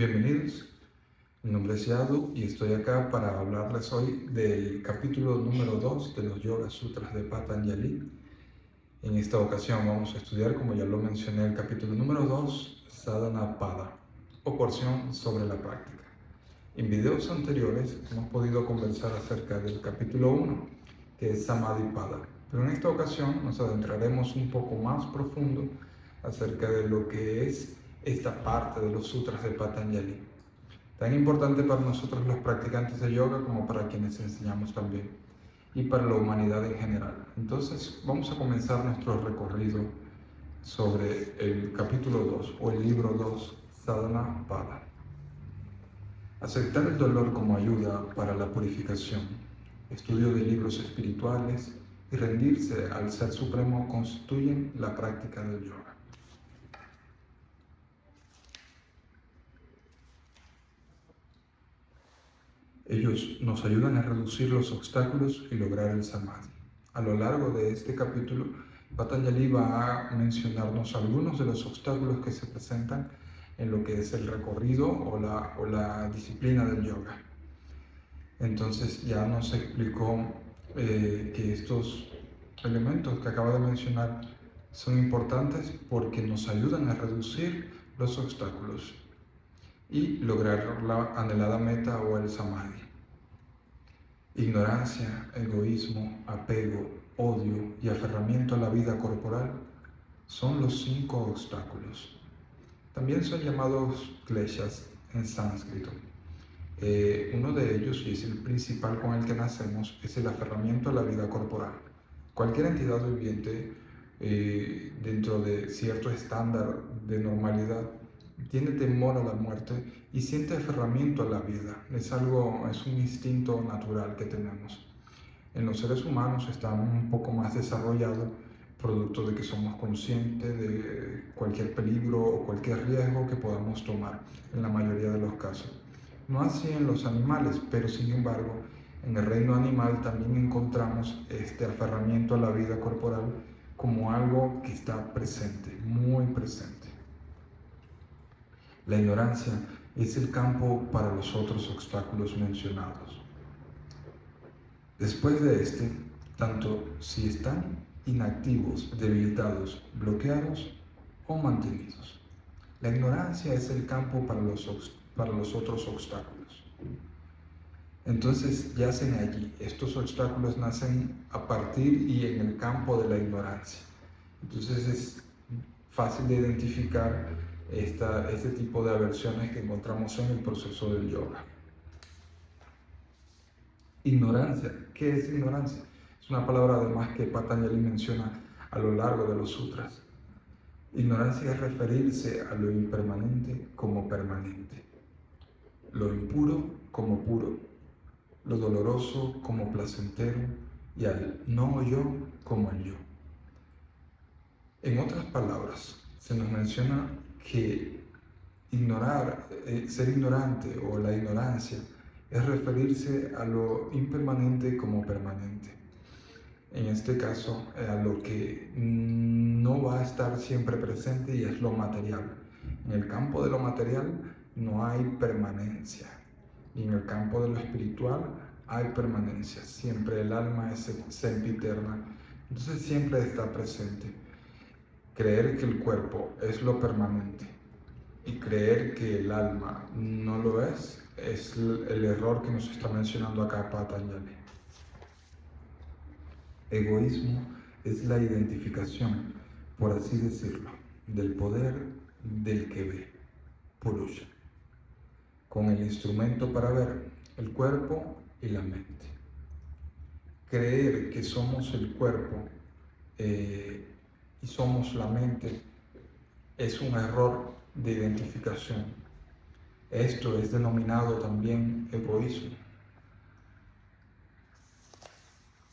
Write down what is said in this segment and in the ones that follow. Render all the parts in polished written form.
Bienvenidos, mi nombre es Yadu y estoy acá para hablarles hoy del capítulo número 2 de los Yoga Sutras de Patanjali. En esta ocasión vamos a estudiar, como ya lo mencioné, el capítulo número 2, Sadhana Pada, o porción sobre la práctica. En videos anteriores hemos podido conversar acerca del capítulo 1, que es Samadhi Pada, pero en esta ocasión nos adentraremos un poco más profundo acerca de lo que es esta parte de los sutras de Patanjali, tan importante para nosotros los practicantes de yoga como para quienes enseñamos también, y para la humanidad en general. Entonces vamos a comenzar nuestro recorrido sobre el capítulo 2 o el libro 2, Sadhana Pada. Aceptar el dolor como ayuda para la purificación, estudio de libros espirituales y rendirse al Ser Supremo constituyen la práctica del yoga. Ellos nos ayudan a reducir los obstáculos y lograr el samadhi. A lo largo de este capítulo, Patanjali va a mencionarnos algunos de los obstáculos que se presentan en lo que es el recorrido o la disciplina del yoga. Entonces ya nos explicó que estos elementos que acaba de mencionar son importantes porque nos ayudan a reducir los obstáculos y lograr la anhelada meta o el samadhi. Ignorancia, egoísmo, apego, odio y aferramiento a la vida corporal son los 5 obstáculos. También son llamados kleshas en sánscrito. Uno de ellos, y es el principal con el que nacemos, es el aferramiento a la vida corporal. Cualquier entidad viviente dentro de cierto estándar de normalidad tiene temor a la muerte y siente aferramiento a la vida. Es un instinto natural que tenemos. En los seres humanos está un poco más desarrollado, producto de que somos conscientes de cualquier peligro o cualquier riesgo que podamos tomar, en la mayoría de los casos. No así en los animales, pero sin embargo, en el reino animal también encontramos este aferramiento a la vida corporal como algo que está presente, muy presente. La ignorancia es el campo para los otros obstáculos mencionados. Después de este, tanto si están inactivos, debilitados, bloqueados o mantenidos. La ignorancia es el campo para los otros obstáculos. Entonces yacen allí. Estos obstáculos nacen a partir y en el campo de la ignorancia. Entonces es fácil de identificar este tipo de aversiones que encontramos en el proceso del yoga. Ignorancia. ¿Qué es ignorancia? Es una palabra además que Patanjali menciona a lo largo de los sutras. Ignorancia es referirse a lo impermanente como permanente, lo impuro como puro, lo doloroso como placentero y al no yo como el yo. En otras palabras, se nos menciona que ser ignorante o la ignorancia es referirse a lo impermanente como permanente. En este caso, a lo que no va a estar siempre presente y es lo material. En el campo de lo material no hay permanencia, y en el campo de lo espiritual hay permanencia. Siempre el alma es sempiterna, entonces siempre está presente. Creer que el cuerpo es lo permanente y creer que el alma no lo es el error que nos está mencionando acá Patanjali. Egoísmo es la identificación, por así decirlo, del poder del que ve, Purusha, con el instrumento para ver, el cuerpo y la mente. Creer que somos el cuerpo y somos la mente es un error de identificación. Esto es denominado también egoísmo.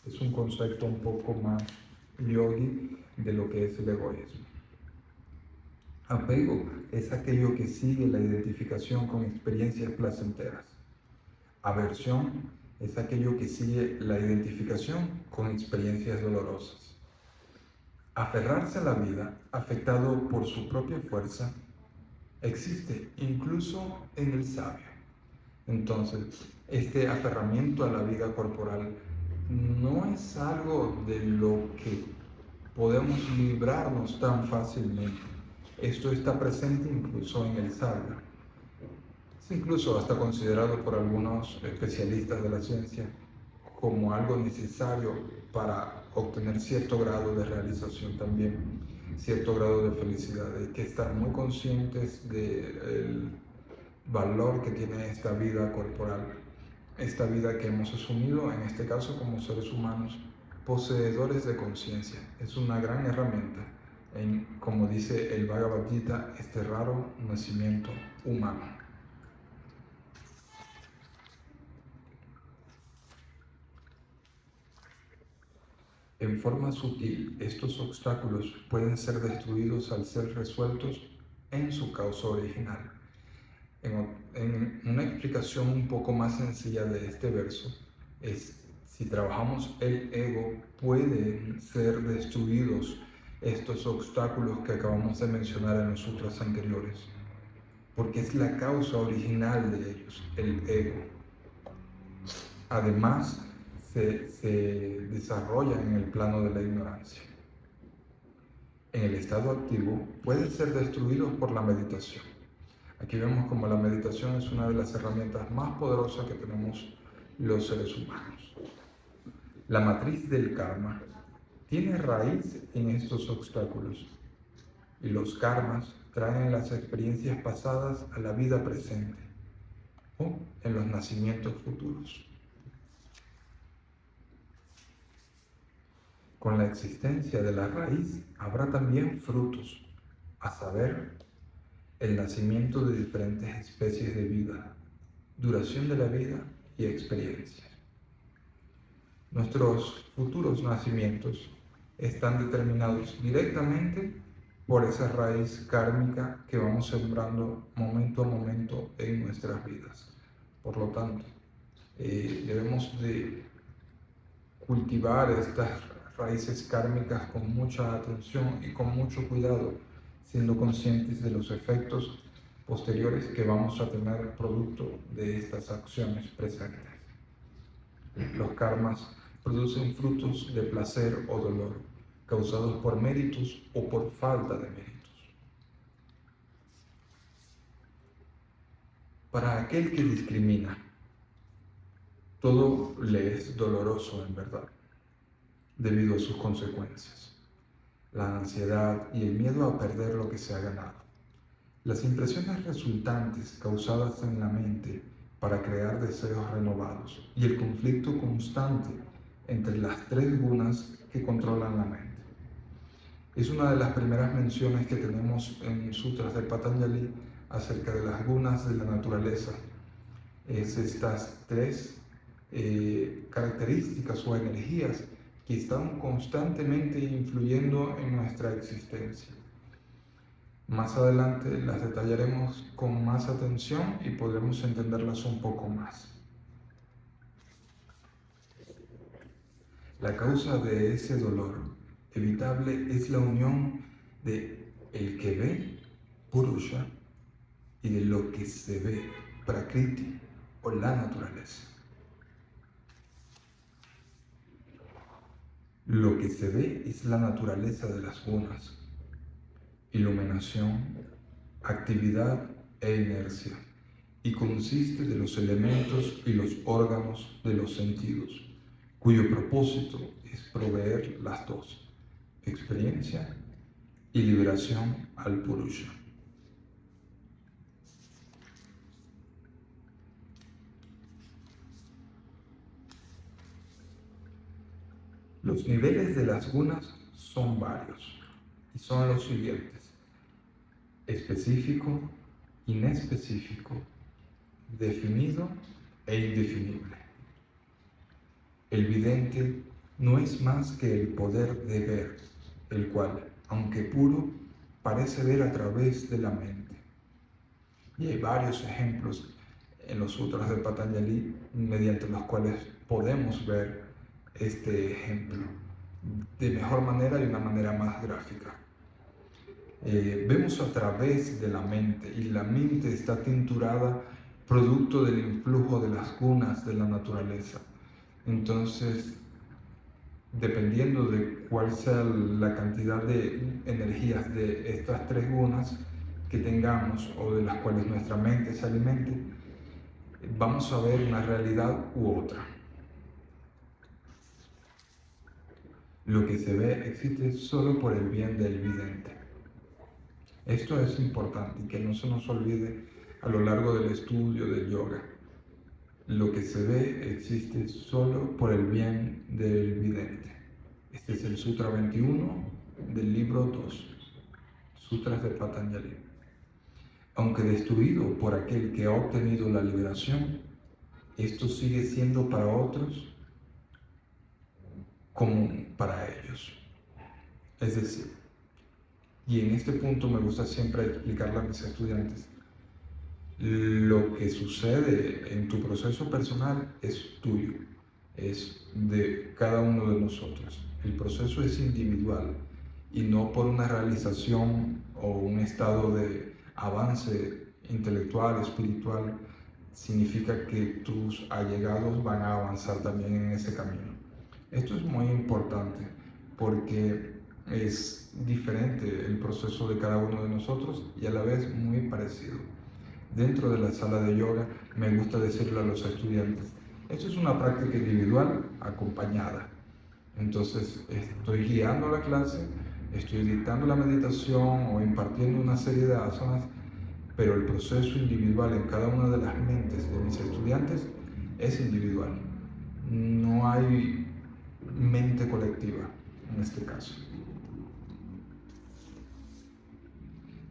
Es un concepto un poco más yogi de lo que es el egoísmo. Apego es aquello que sigue la identificación con experiencias placenteras. Aversión es aquello que sigue la identificación con experiencias dolorosas. Aferrarse a la vida, afectado por su propia fuerza, existe incluso en el sabio. Entonces, este aferramiento a la vida corporal no es algo de lo que podemos librarnos tan fácilmente. Esto está presente incluso en el sabio. Es incluso hasta considerado por algunos especialistas de la ciencia como algo necesario para obtener cierto grado de realización también, cierto grado de felicidad. Hay que estar muy conscientes del valor que tiene esta vida corporal, esta vida que hemos asumido, en este caso como seres humanos, poseedores de conciencia. Es una gran herramienta en, como dice el Bhagavad Gita, este raro nacimiento humano. En forma sutil, estos obstáculos pueden ser destruidos al ser resueltos en su causa original. En una explicación un poco más sencilla de este verso, si trabajamos el ego, pueden ser destruidos estos obstáculos que acabamos de mencionar en los sutras anteriores, porque es la causa original de ellos, el ego. Además, se desarrollan en el plano de la ignorancia. En el estado activo pueden ser destruidos por la meditación. Aquí vemos como la meditación es una de las herramientas más poderosas que tenemos los seres humanos. La matriz del karma tiene raíz en estos obstáculos y los karmas traen las experiencias pasadas a la vida presente o en los nacimientos futuros. Con la existencia de la raíz habrá también frutos, a saber, el nacimiento de diferentes especies de vida, duración de la vida y experiencia. Nuestros futuros nacimientos están determinados directamente por esa raíz kármica que vamos sembrando momento a momento en nuestras vidas. Por lo tanto, debemos de cultivar estas raíces kármicas con mucha atención y con mucho cuidado, siendo conscientes de los efectos posteriores que vamos a tener producto de estas acciones presentes. Los karmas producen frutos de placer o dolor, causados por méritos o por falta de méritos. Para aquel que discrimina, todo le es doloroso en verdad, debido a sus consecuencias, la ansiedad y el miedo a perder lo que se ha ganado. Las impresiones resultantes causadas en la mente para crear deseos renovados y el conflicto constante entre las tres gunas que controlan la mente. Es una de las primeras menciones que tenemos en sutras de Patanjali acerca de las gunas de la naturaleza. Es estas tres características o energías que están constantemente influyendo en nuestra existencia. Más adelante las detallaremos con más atención y podremos entenderlas un poco más. La causa de ese dolor evitable es la unión de el que ve, Purusha, y de lo que se ve, Prakriti, o la naturaleza. Lo que se ve es la naturaleza de las gunas, iluminación, actividad e inercia, y consiste de los elementos y los órganos de los sentidos, cuyo propósito es proveer las dos, experiencia y liberación al Purusha. Los niveles de las gunas son varios y son los siguientes: específico, inespecífico, definido e indefinible. El vidente no es más que el poder de ver, el cual, aunque puro, parece ver a través de la mente. Y hay varios ejemplos en los sutras de Patanjali mediante los cuales podemos ver este ejemplo de mejor manera y una manera más gráfica. vemos a través de la mente y la mente está tinturada producto del influjo de las gunas de la naturaleza. Entonces, dependiendo de cuál sea la cantidad de energías de estas tres gunas que tengamos o de las cuales nuestra mente se alimente, vamos a ver una realidad u otra. Lo que se ve existe solo por el bien del vidente. Esto es importante y que no se nos olvide a lo largo del estudio del yoga. Lo que se ve existe solo por el bien del vidente. Este es el Sutra 21 del libro 2, Sutras de Patanjali. Aunque destruido por aquel que ha obtenido la liberación, esto sigue siendo para otros común para ellos. Es decir, y en este punto me gusta siempre explicarle a mis estudiantes, lo que sucede en tu proceso personal es tuyo, es de cada uno de nosotros. El proceso es individual y no por una realización o un estado de avance intelectual, espiritual, significa que tus allegados van a avanzar también en ese camino. Esto es muy importante porque es diferente el proceso de cada uno de nosotros y a la vez muy parecido. Dentro de la sala de yoga me gusta decirle a los estudiantes, esto es una práctica individual acompañada. Entonces estoy guiando la clase, estoy dictando la meditación o impartiendo una serie de asanas, pero el proceso individual en cada una de las mentes de mis estudiantes es individual. No hay mente colectiva en este caso.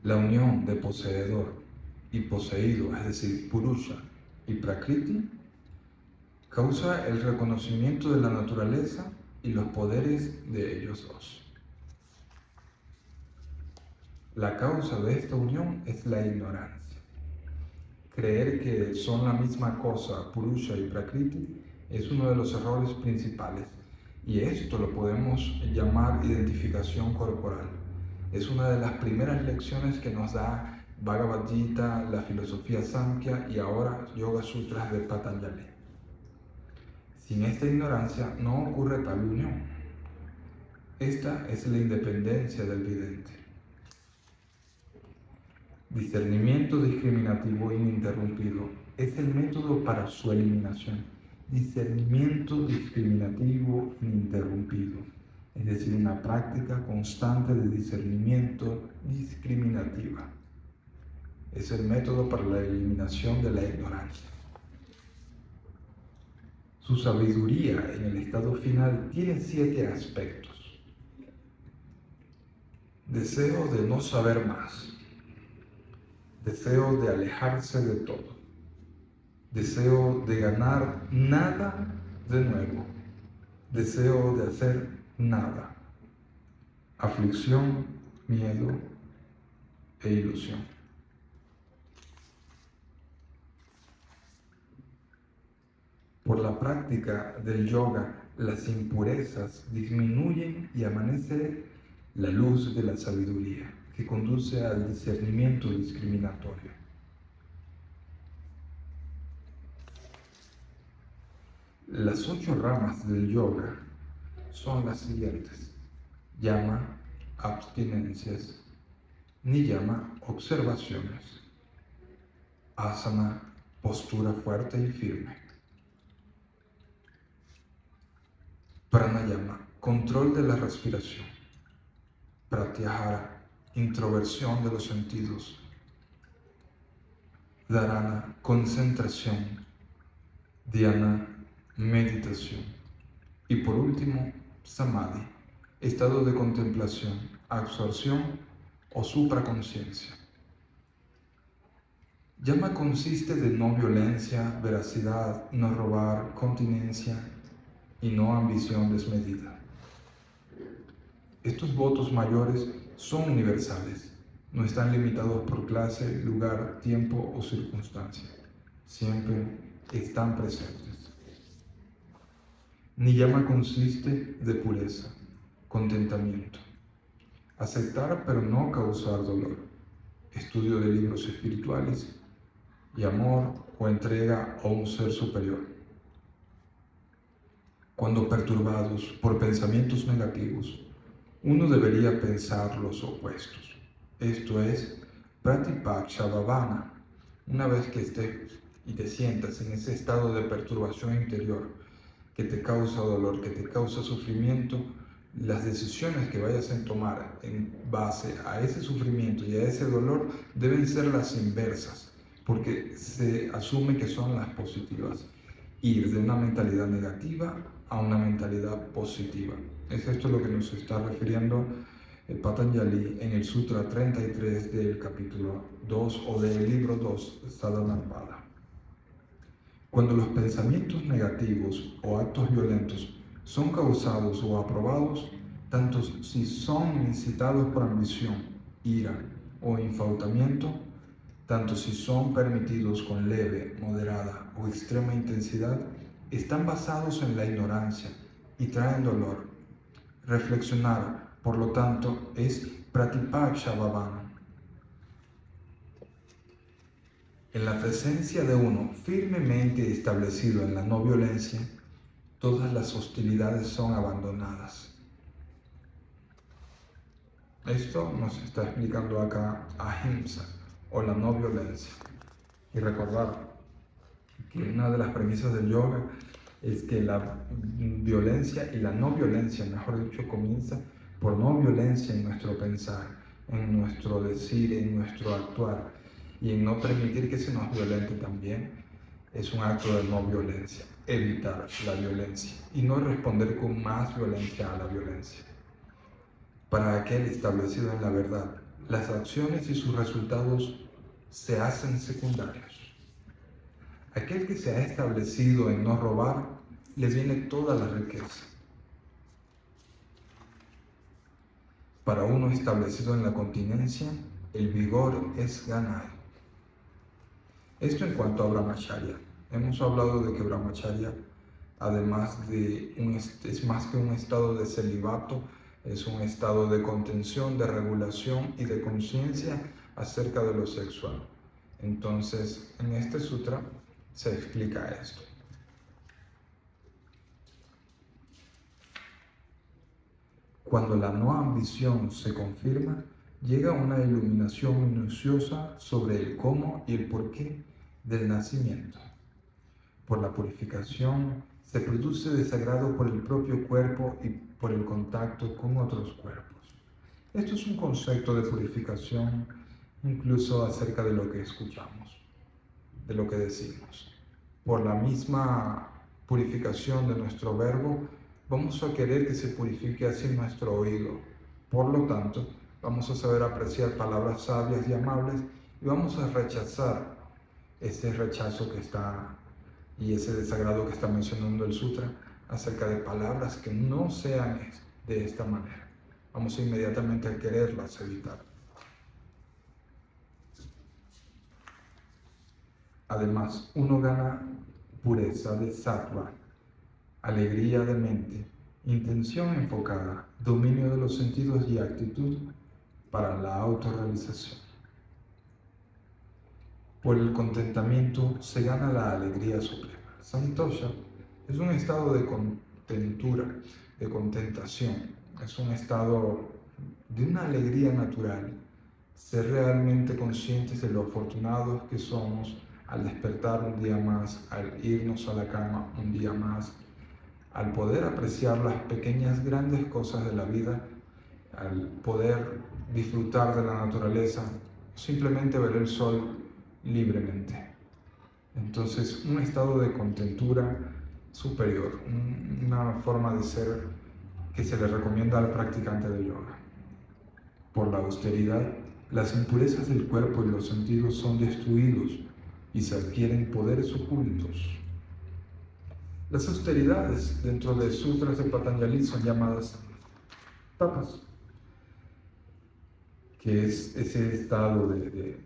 La unión de poseedor y poseído, es decir, Purusha y Prakriti, causa el reconocimiento de la naturaleza y los poderes de ellos dos. La causa de esta unión es la ignorancia. Creer que son la misma cosa, Purusha y Prakriti, es uno de los errores principales, y esto lo podemos llamar identificación corporal. Es una de las primeras lecciones que nos da Bhagavad Gita, la filosofía Samkhya y ahora Yoga Sutras de Patanjali. Sin esta ignorancia no ocurre tal unión. Esta es la independencia del vidente. Discernimiento discriminativo ininterrumpido es el método para su eliminación. Discernimiento discriminativo ininterrumpido, es decir, una práctica constante de discernimiento discriminativa. Es el método para la eliminación de la ignorancia. Su sabiduría en el estado final tiene 7 aspectos. Deseo de no saber más. Deseo de alejarse de todo. Deseo de ganar nada de nuevo. Deseo de hacer nada. Aflicción, miedo e ilusión. Por la práctica del yoga, las impurezas disminuyen y amanece la luz de la sabiduría, que conduce al discernimiento discriminatorio. Las 8 ramas del yoga son las siguientes: yama, abstinencias; niyama, observaciones; asana, postura fuerte y firme; pranayama, control de la respiración; pratyahara, introversión de los sentidos; dharana, concentración; dhyana, meditación; y por último, samadhi, estado de contemplación, absorción o supraconciencia. Yama consiste de no violencia, veracidad, no robar, continencia y no ambición desmedida. Estos votos mayores son universales, no están limitados por clase, lugar, tiempo o circunstancia. Siempre están presentes. Niyama consiste de pureza, contentamiento. aceptar pero no causar dolor, estudio de libros espirituales y amor o entrega a un ser superior. Cuando perturbados por pensamientos negativos, uno debería pensar los opuestos. Esto es Pratipakshavavanā. Una vez que estés y te sientas en ese estado de perturbación interior que te causa dolor, que te causa sufrimiento, las decisiones que vayas a tomar en base a ese sufrimiento y a ese dolor deben ser las inversas, porque se asume que son las positivas. Ir de una mentalidad negativa a una mentalidad positiva. Es esto lo que nos está refiriendo Patanjali en el Sutra 33 del capítulo 2 o del libro 2, Sadhanampada. Cuando los pensamientos negativos o actos violentos son causados o aprobados, tanto si son incitados por ambición, ira o infautamiento, tanto si son permitidos con leve, moderada o extrema intensidad, están basados en la ignorancia y traen dolor. Reflexionar, por lo tanto, es Pratipakshavavanā. En la presencia de uno firmemente establecido en la no violencia, todas las hostilidades son abandonadas. Esto nos está explicando acá ahimsa, o la no violencia. Y recordar que una de las premisas del yoga es que la violencia y la no violencia, mejor dicho, comienza por no violencia en nuestro pensar, en nuestro decir, en nuestro actuar, y en no permitir que se nos violente también es un acto de no violencia, evitar la violencia y no responder con más violencia a la violencia. Para aquel establecido en la verdad, las acciones y sus resultados se hacen secundarios. Aquel que se ha establecido en no robar, le viene toda la riqueza. Para uno establecido en la continencia, el vigor es ganado. Esto en cuanto a Brahmacharya. Hemos hablado de que Brahmacharya, además es más que un estado de celibato, es un estado de contención, de regulación y de conciencia acerca de lo sexual. Entonces, en este sutra se explica esto. Cuando la no ambición se confirma, llega una iluminación minuciosa sobre el cómo y el porqué del nacimiento. Por la purificación se produce desagrado por el propio cuerpo y por el contacto con otros cuerpos. Esto es un concepto de purificación incluso acerca de lo que escuchamos, de lo que decimos. Por la misma purificación de nuestro verbo, vamos a querer que se purifique así nuestro oído. Por lo tanto, vamos a saber apreciar palabras sabias y amables y vamos a rechazar ese rechazo que está y ese desagrado que está mencionando el sutra acerca de palabras que no sean de esta manera. Vamos a inmediatamente a quererlas evitar. Además, uno gana pureza de sattva, alegría de mente, intención enfocada, dominio de los sentidos y actitud para la autorrealización. Por el contentamiento se gana la alegría suprema. Santosha es un estado de contentura, de contentación, es un estado de una alegría natural, ser realmente conscientes de lo afortunados que somos al despertar un día más, al irnos a la cama un día más, al poder apreciar las pequeñas, grandes cosas de la vida, al poder disfrutar de la naturaleza, simplemente ver el sol libremente. Entonces, un estado de contentura superior, una forma de ser que se le recomienda al practicante de yoga. Por la austeridad, las impurezas del cuerpo y los sentidos son destruidos y se adquieren poderes ocultos. Las austeridades dentro de sutras de Patanjali son llamadas tapas, que es ese estado de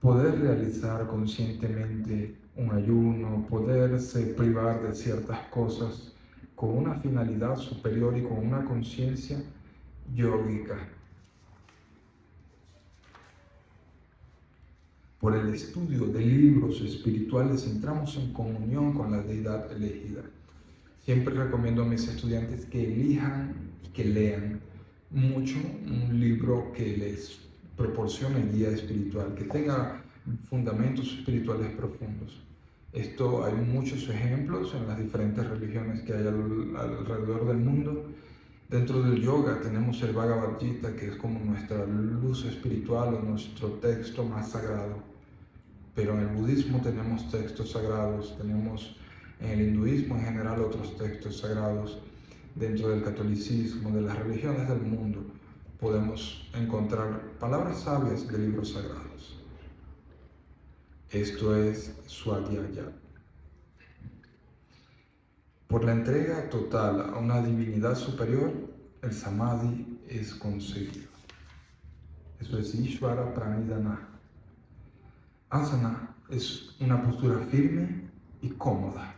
poder realizar conscientemente un ayuno, poderse privar de ciertas cosas con una finalidad superior y con una conciencia yógica Por el estudio de libros espirituales entramos en comunión con la deidad elegida. Siempre recomiendo a mis estudiantes que elijan y que lean mucho un libro que les proporcione guía espiritual, que tenga fundamentos espirituales profundos. Esto hay muchos ejemplos en las diferentes religiones que hay alrededor del mundo. Dentro del yoga tenemos el Bhagavad Gita, que es como nuestra luz espiritual o nuestro texto más sagrado. Pero en el budismo tenemos textos sagrados, tenemos en el hinduismo en general otros textos sagrados. Dentro del catolicismo, de las religiones del mundo, podemos encontrar palabras sabias de libros sagrados. Esto es Swadhyaya. Por la entrega total a una divinidad superior, el Samadhi es conseguido. Eso es Ishvara Pranidhana. Asana es una postura firme y cómoda,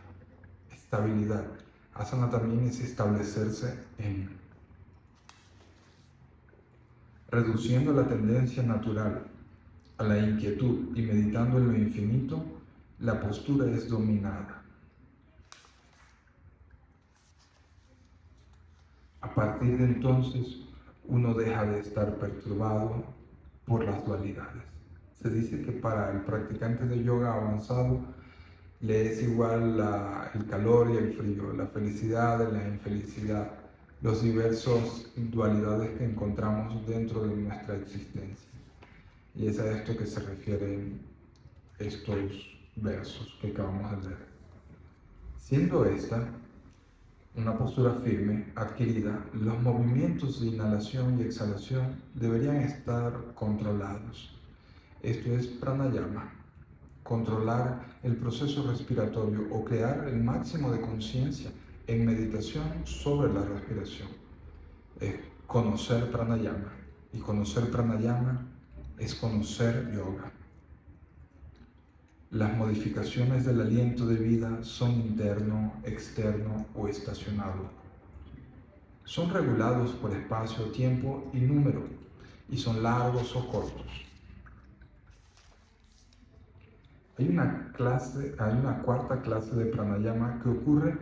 estabilidad. Asana también es establecerse en. Reduciendo la tendencia natural a la inquietud y meditando en lo infinito, la postura es dominada. A partir de entonces, uno deja de estar perturbado por las dualidades. Se dice que para el practicante de yoga avanzado le es igual el calor y el frío, la felicidad y la infelicidad, los diversos dualidades que encontramos dentro de nuestra existencia. Y es a esto que se refieren estos versos que acabamos de leer. Siendo esta una postura firme, adquirida, los movimientos de inhalación y exhalación deberían estar controlados. Esto es pranayama, controlar el proceso respiratorio o crear el máximo de conciencia en meditación sobre la respiración. Es conocer pranayama, y conocer pranayama es conocer yoga. Las modificaciones del aliento de vida son interno, externo o estacionado. Son regulados por espacio, tiempo y número, y son largos o cortos. Hay una cuarta clase de pranayama que ocurre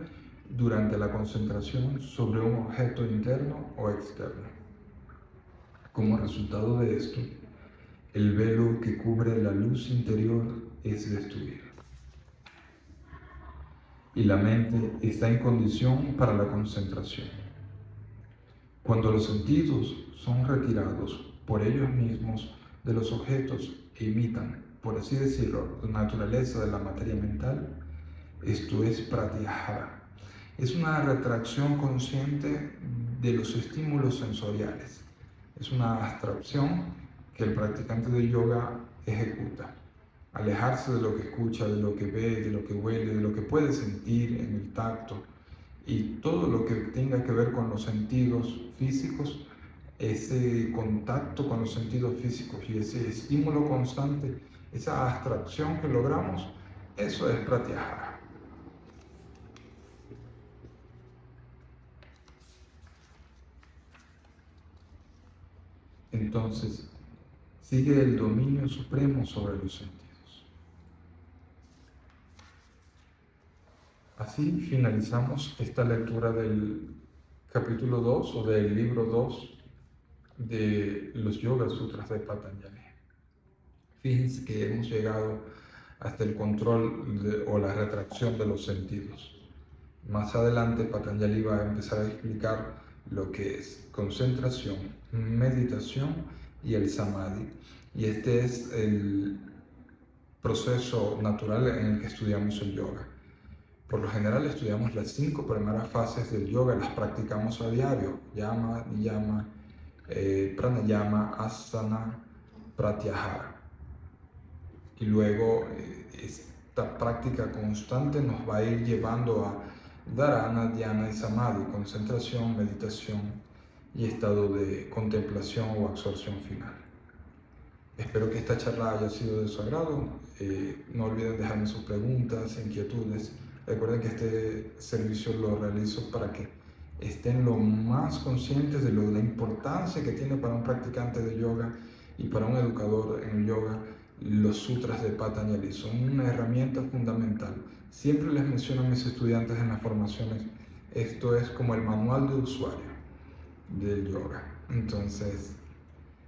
durante la concentración sobre un objeto interno o externo. Como resultado de esto, el velo que cubre la luz interior es destruido. Y la mente está en condición para la concentración. Cuando los sentidos son retirados por ellos mismos de los objetos e imitan, por así decirlo, la naturaleza de la materia mental, esto es pratyahara. Es una retracción consciente de los estímulos sensoriales. Es una abstracción que el practicante de yoga ejecuta. Alejarse de lo que escucha, de lo que ve, de lo que huele, de lo que puede sentir en el tacto y todo lo que tenga que ver con los sentidos físicos, ese contacto con los sentidos físicos y ese estímulo constante, esa abstracción que logramos, eso es pratyahara. Entonces, sigue el dominio supremo sobre los sentidos. Así finalizamos esta lectura del capítulo 2 o del libro 2 de los Yoga Sutras de Patanjali. Fíjense que hemos llegado hasta el control o la retracción de los sentidos. Más adelante Patanjali va a empezar a explicar lo que es concentración, meditación y el samadhi. Y este es el proceso natural en el que estudiamos el yoga. Por lo general estudiamos las 5 primeras fases del yoga, las practicamos a diario: yama, niyama, pranayama, asana, pratyahara. Y luego esta práctica constante nos va a ir llevando a dharana, dhyana y samadhi, concentración, meditación y estado de contemplación o absorción final. Espero que esta charla haya sido de su agrado. No olviden dejarme sus preguntas, inquietudes. Recuerden que este servicio lo realizo para que estén lo más conscientes de la importancia que tiene para un practicante de yoga y para un educador en yoga los sutras de Patanjali son una herramienta fundamental. Siempre les menciono a mis estudiantes en las formaciones, esto es como el manual de usuario del yoga. Entonces,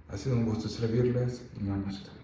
ha sido un gusto servirles. Namaste.